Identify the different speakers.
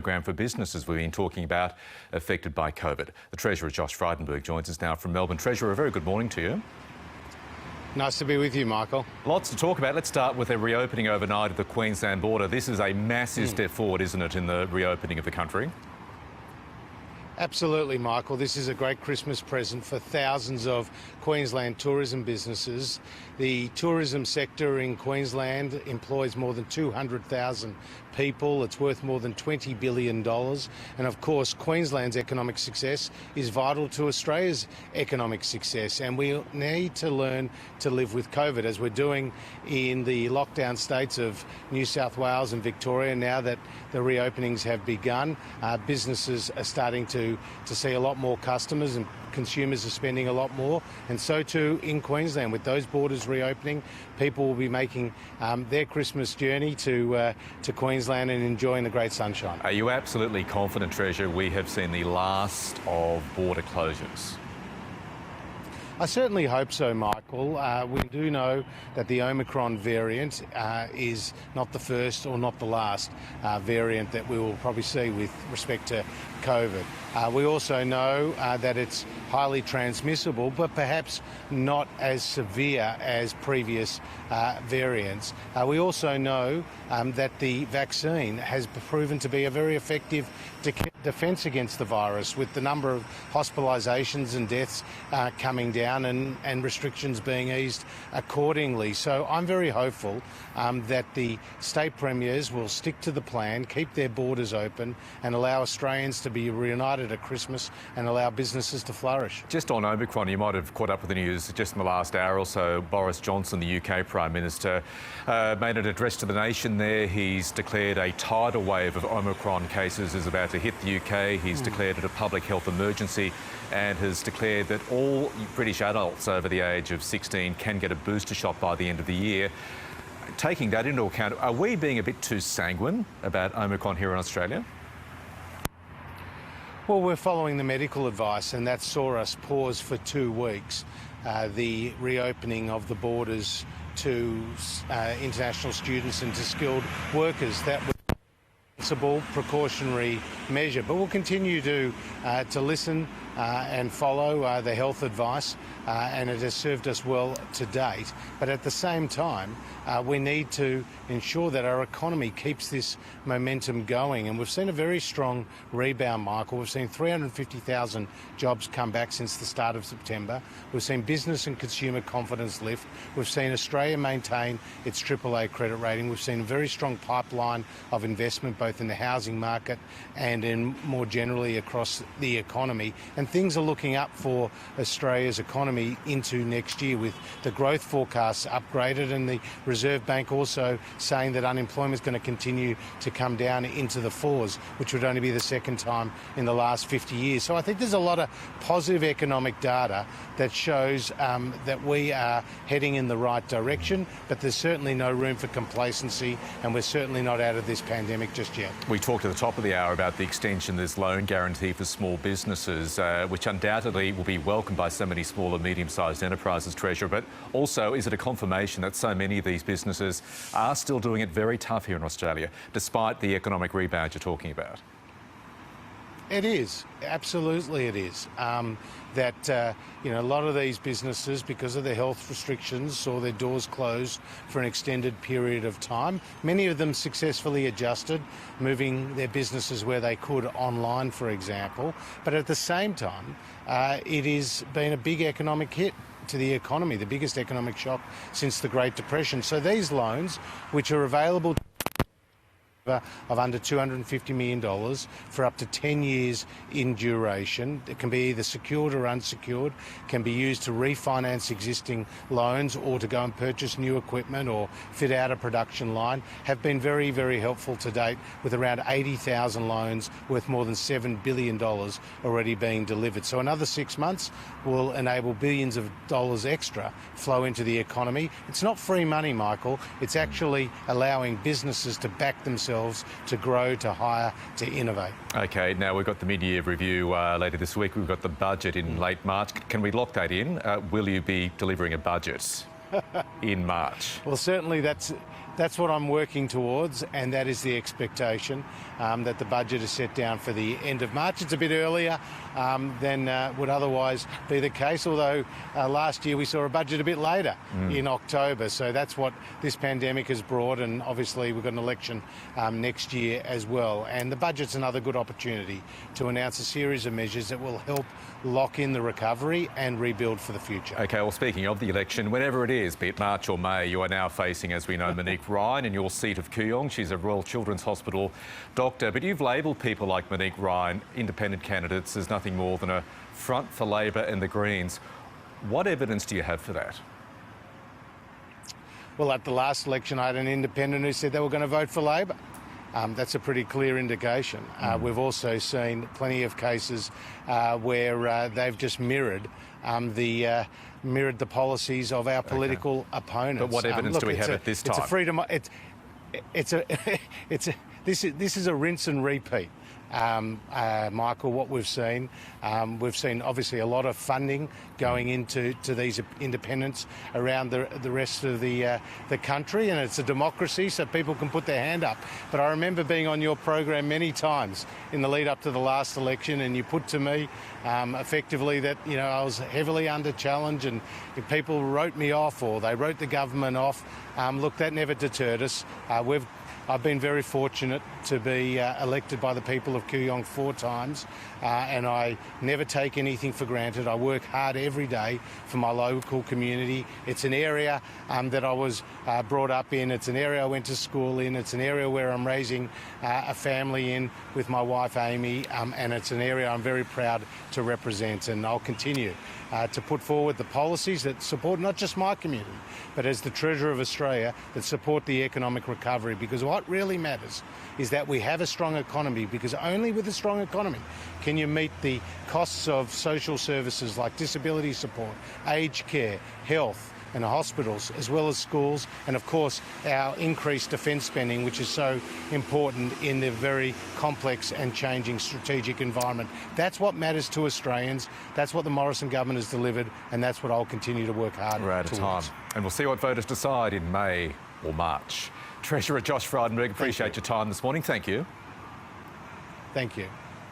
Speaker 1: Program for businesses we've been talking about affected by COVID. The Treasurer, Josh Frydenberg, joins us now from Melbourne. Treasurer, a very good morning to you.
Speaker 2: Nice to be with you, Michael.
Speaker 1: Lots to talk about. Let's start with a reopening overnight of the Queensland border. This is a massive step forward, isn't it, in the reopening of the country?
Speaker 2: Absolutely, Michael. This is a great Christmas present for thousands of Queensland tourism businesses. The tourism sector in Queensland employs more than 200,000 people. It's worth more than $20 billion. And of course, Queensland's economic success is vital to Australia's economic success. And we need to learn to live with COVID, as we're doing in the lockdown states of New South Wales and Victoria. Now that the reopenings have begun, businesses are starting to see a lot more customers, and consumers are spending a lot more, and so too in Queensland. With those borders reopening, people will be making their Christmas journey to Queensland and enjoying the great sunshine.
Speaker 1: Are you absolutely confident, Treasurer, we have seen the last of border closures?
Speaker 2: I certainly hope so, Michael. We do know that the Omicron variant is not the first or not the last variant that we will probably see with respect to COVID. We also know that it's highly transmissible, but perhaps not as severe as previous variants. We also know that the vaccine has proven to be a very effective defence against the virus, with the number of hospitalisations and deaths coming down and restrictions being eased accordingly. So I'm very hopeful that the state premiers will stick to the plan, keep their borders open and allow Australians to be reunited at Christmas and allow businesses to flourish.
Speaker 1: Just on Omicron, you might have caught up with the news just in the last hour or so. Boris Johnson, the UK Prime Minister, made an address to the nation there. He's declared a tidal wave of Omicron cases is about to hit the UK. He's declared it a public health emergency and has declared that all British adults over the age of 16 can get a booster shot by the end of the year. Taking that into account, are we being a bit too sanguine about Omicron here in Australia?
Speaker 2: Well, we're following the medical advice, and that saw us pause for 2 weeks the reopening of the borders to international students and to skilled workers. That was a sensible precautionary measure, but we'll continue to listen and follow the health advice, and it has served us well to date. But at the same time, we need to ensure that our economy keeps this momentum going. And we've seen a very strong rebound, Michael. We've seen 350,000 jobs come back since the start of September. We've seen business and consumer confidence lift. We've seen Australia maintain its AAA credit rating. We've seen a very strong pipeline of investment, both in the housing market and in more generally across the economy. And things are looking up for Australia's economy into next year, with the growth forecasts upgraded and the Reserve Bank also saying that unemployment is going to continue to come down into the fours, which would only be the second time in the last 50 years. So I think there's a lot of positive economic data that shows that we are heading in the right direction, but there's certainly no room for complacency, and we're certainly not out of this pandemic just yet.
Speaker 1: We talked at the top of the hour about the extension of this loan guarantee for small businesses, which undoubtedly will be welcomed by so many small and medium-sized enterprises, Treasurer, but also is it a confirmation that so many of these businesses are still doing it very tough here in Australia, despite the economic rebound you're talking about?
Speaker 2: It is, absolutely it is. A lot of these businesses, because of the health restrictions, saw their doors closed for an extended period of time. Many of them successfully adjusted, moving their businesses where they could online, for example. But at the same time, it has been a big economic hit to the economy, the biggest economic shock since the Great Depression. So these loans, which are available of under $250 million for up to 10 years in duration. It can be either secured or unsecured, can be used to refinance existing loans or to go and purchase new equipment or fit out a production line, have been very, very helpful to date, with around 80,000 loans worth more than $7 billion already being delivered. So another 6 months will enable billions of dollars extra flow into the economy. It's not free money, Michael. It's actually allowing businesses to back themselves, to grow, to hire, to innovate.
Speaker 1: OK, now we've got the mid-year review later this week. We've got the budget in late March. Can we lock that in? Will you be delivering a budget in March?
Speaker 2: Well, certainly that's That's what I'm working towards, and that is the expectation, that the budget is set down for the end of March. It's a bit earlier than would otherwise be the case, although last year we saw a budget a bit later in October. So that's what this pandemic has brought, and obviously we've got an election next year as well. And the budget's another good opportunity to announce a series of measures that will help lock in the recovery and rebuild for the future.
Speaker 1: OK, well, speaking of the election, whenever it is, be it March or May, you are now facing, as we know, Monique Ryan in your seat of Kooyong. She's a Royal Children's Hospital doctor, but you've labelled people like Monique Ryan, independent candidates, as nothing more than a front for Labor and the Greens. What evidence do you have for that?
Speaker 2: Well, at the last election, I had an independent who said they were going to vote for Labor. That's a pretty clear indication. We've also seen plenty of cases where they've just mirrored the policies of our political opponents.
Speaker 1: But what evidence do we have at this time?
Speaker 2: It's a freedom. This is a rinse and repeat. Michael, what we've seen obviously a lot of funding going into these independents around the rest of the country, and it's a democracy, so people can put their hand up. But I remember being on your program many times in the lead up to the last election, and you put to me effectively that I was heavily under challenge, and if people wrote me off or they wrote the government off. Look, that never deterred us. I've been very fortunate to be elected by the people of Kooyong 4 times, and I never take anything for granted. I work hard every day for my local community. It's an area that I was brought up in. It's an area I went to school in. It's an area where I'm raising a family in with my wife Amy, and it's an area I'm very proud to represent, and I'll continue to put forward the policies that support not just my community, but as the Treasurer of Australia, that support the economic recovery, because what really matters is that we have a strong economy, because only with a strong economy can you meet the costs of social services like disability support, aged care, health and hospitals, as well as schools, and of course our increased defence spending, which is so important in the very complex and changing strategic environment. That's what matters to Australians. That's what the Morrison government has delivered, and that's what I'll continue to work hard
Speaker 1: We're out of time, and we'll see what voters decide in May or March. Treasurer Josh Frydenberg, appreciate your time this morning. Thank you.
Speaker 2: Thank you.